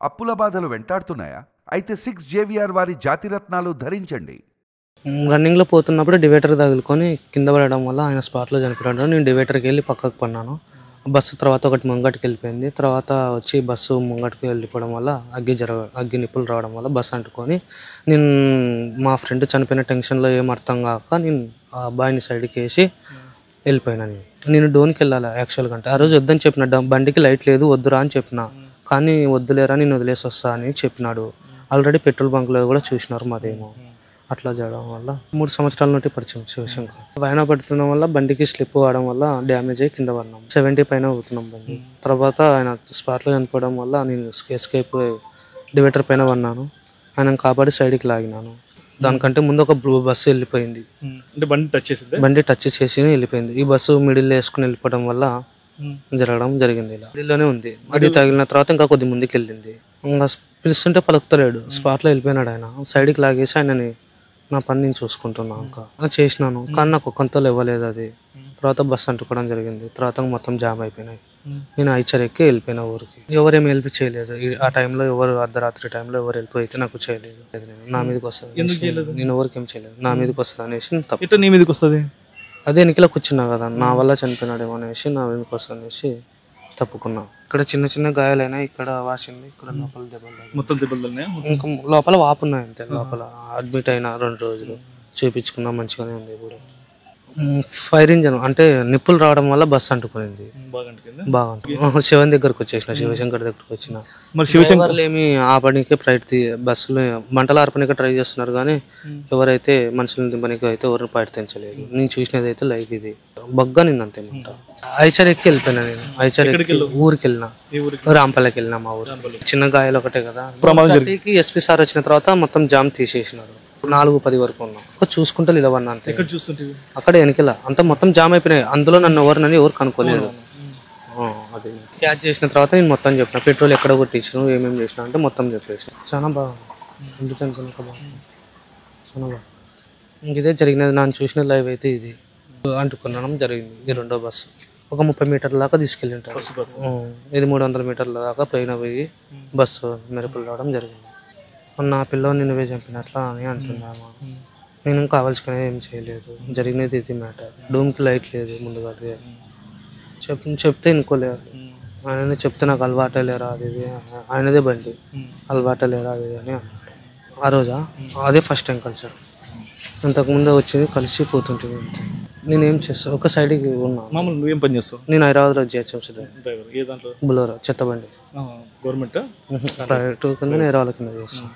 అప్పుల బాధలు వెంటాడుతున్నాయా? అయితే 6 జేవిఆర్ వారి జాతిరత్నాలు ధరించండి. రన్నింగ్లో పోతున్నప్పుడు డివైడర్ తగులుకొని కింద పడడం వల్ల ఆయన స్పాట్లో చనిపోయాడు. నేను డివైడర్కి వెళ్ళి పక్కకు పడినాను. బస్సు తర్వాత ఒకటి ముంగటికి వెళ్ళిపోయింది. తర్వాత వచ్చి బస్సు ముంగటికి వెళ్ళిపోవడం వల్ల అగ్గి నిప్పులు రావడం వల్ల బస్సు అంటుకొని నేను మా ఫ్రెండ్ చనిపోయిన టెన్షన్లో ఏం అర్థం కాక నేను ఆ అబ్బాయిని సైడ్కి వేసి వెళ్ళిపోయినా. నేను డోన్కి వెళ్ళాలి యాక్చువల్గా. అంటే ఆ రోజు వద్దని చెప్పిన, బండికి లైట్ లేదు వద్దురా అని చెప్పిన. కానీ వద్దులేరా నేను వదిలేసి వస్తా అని చెప్పినాడు. ఆల్రెడీ పెట్రోల్ బంక్లో కూడా చూసినారు మాదేమో. అట్లా చేయడం వల్ల 3 సంవత్సరాల నుండి పరిచయం శివశంకర్. పైన పడుతుండడం వల్ల బండికి స్లిప్ అవడం వల్ల డ్యామేజ్ అయ్యి కింద పడినాం. 70 పైన అవుతున్నాం బండి. తర్వాత ఆయన స్పాట్లో చనిపోవడం వల్ల నేను ఎస్కేప్ డివైడర్ పైన పడినాను. ఆయన కాపాడి సైడ్కి లాగినాను. దానికంటే ముందు ఒక బస్సు వెళ్ళిపోయింది. బండి టచ్ చేసి వెళ్ళిపోయింది. ఈ బస్సు మిడిల్ వేసుకుని వెళ్ళిపోవడం వల్ల జరగడం జరిగింది. ఇలా మిడిల్లోనే ఉంది. అది తగిలిన తర్వాత ఇంకా కొద్ది ముందుకు వెళ్ళింది. ఇంకా పిలుస్తుంటే పలుకుతలేడు. స్పాట్లో వెళ్ళిపోయినాడు ఆయన. సైడ్కి లాగేసి ఆయనని నా పని నేను చూసుకుంటున్నా. ఇంకా చేసినాను కానీ నాకు ఒక్కంతలో ఇవ్వలేదు. అది తర్వాత బస్సు అంటుకోవడం జరిగింది. తర్వాత మొత్తం జామ్ అయిపోయినాయి. నేను ఐచర్ ఎక్కి వెళ్ళిపోయిన ఊరికి. ఎవరేమి హెల్ప్ చేయలేదు ఆ టైంలో. ఎవరు అర్ధరాత్రి టైంలో ఎవరు హెల్ప్ అయితే నాకు చేయలేదు. నా మీదకి వస్తుంది. నేను ఎవరికి ఏం చేయలేదు. నా మీదకి వస్తుంది అనేసి అదే ఎన్నికలో కూర్చున్నా కదా, నా వల్ల చనిపోయినాడేమో అనేసి నా మీదకి వస్తుంది అనేసి తప్పుకున్నా. ఇక్కడ చిన్న చిన్న గాయాలైనా ఇక్కడ వాసింది. ఇక్కడ లోపల దెబ్బలు ఇంకా లోపల వాపున్నాయి అంతే. లోపల అడ్మిట్ అయినా 2 రోజులు చూపించుకున్నా. మంచిగానే ఉంది ఇప్పుడు. ఫైర్ ఇంజన్ అంటే నిప్పులు రావడం వల్ల బస్సు అంటుకునింది. బాగా శివన్ దగ్గరకు వచ్చేసిన, శివశంకర్ దగ్గరకు వచ్చిన. శివశంకర్లు ఏమి ఆపడానికి బస్సులో మంటలు ఆర్పడానికి ట్రై చేస్తున్నారు కానీ ఎవరైతే మనుషులను దింపడానికి అయితే ఎవరిని ప్రయత్నించలేదు. నేను చూసినది అయితే లైవ్ ఇది బగ్గా నింది అంతే. మంట ఐచర్ ఎక్కి వెళ్ళిపోయినా. నేను ఐచర్ ఊరికి వెళ్ళినా, రాంపల్లకి వెళ్ళినా. మా ఊరు చిన్న గాయాలు ఒకటే కదా. ఎస్పీ సార్ వచ్చిన తర్వాత మొత్తం జామ్ తీసేసినారు. 4:10 వరకు ఉన్నాం. చూసుకుంటే నిలవన్నా అంతే. అక్కడ వెనకల అంతా మొత్తం జామ్ అయిపోయినాయి. అందులో నన్ను ఎవరు కనుక్కోలేదు. అది క్యాచ్ చేసిన తర్వాత నేను మొత్తం చెప్పిన, పెట్రోల్ ఎక్కడ కొట్టించిన, ఏమేమి చేసిన అంటే మొత్తం చెప్పేసిన. చాలా బాగా చాలా బాగా ఇదే జరిగినది. నన్ను చూసిన లైవ్ అయితే ఇది అంటుకునడం జరిగింది. ఈ 2వ బస్సు ఒక 30 మీటర్ల దాకా తీసుకెళ్ళింటారు. ఇది 300 మీటర్ల దాకా పైన పోయి బస్సు మెరుపులు రావడం జరిగింది. నా పిల్లల్ని నువ్వే చంపినట్లా అని అంటున్నాము. నేను కావాల్సుకునేది ఏం చేయలేదు. జరిగినది ఇది మ్యాటర్. డూమ్కి లైట్ లేదు ముందుగా. చెప్తే ఇంకోలేదు. ఆయననే చెప్తే నాకు అలవాటే లేరా అది ఇది. ఆయనదే బండి అలవాటే లేరా అది అని అన్నాడు. ఆ రోజా అదే ఫస్ట్ టైం కలిసాడు. ఇంతకుముందే వచ్చి కలిసి పోతుంటుంది. నేనేం చేస్తాను, ఒక సైడ్కి ఉన్నా. నువ్వేం పని చేస్తావు? నేను హైదరాబాద్లో జిహెచ్ఎంసీ బులోరా చెత్త బండి. గవర్నమెంట్ ప్రైవేట్ కింద నేరాల కింద చేస్తాను.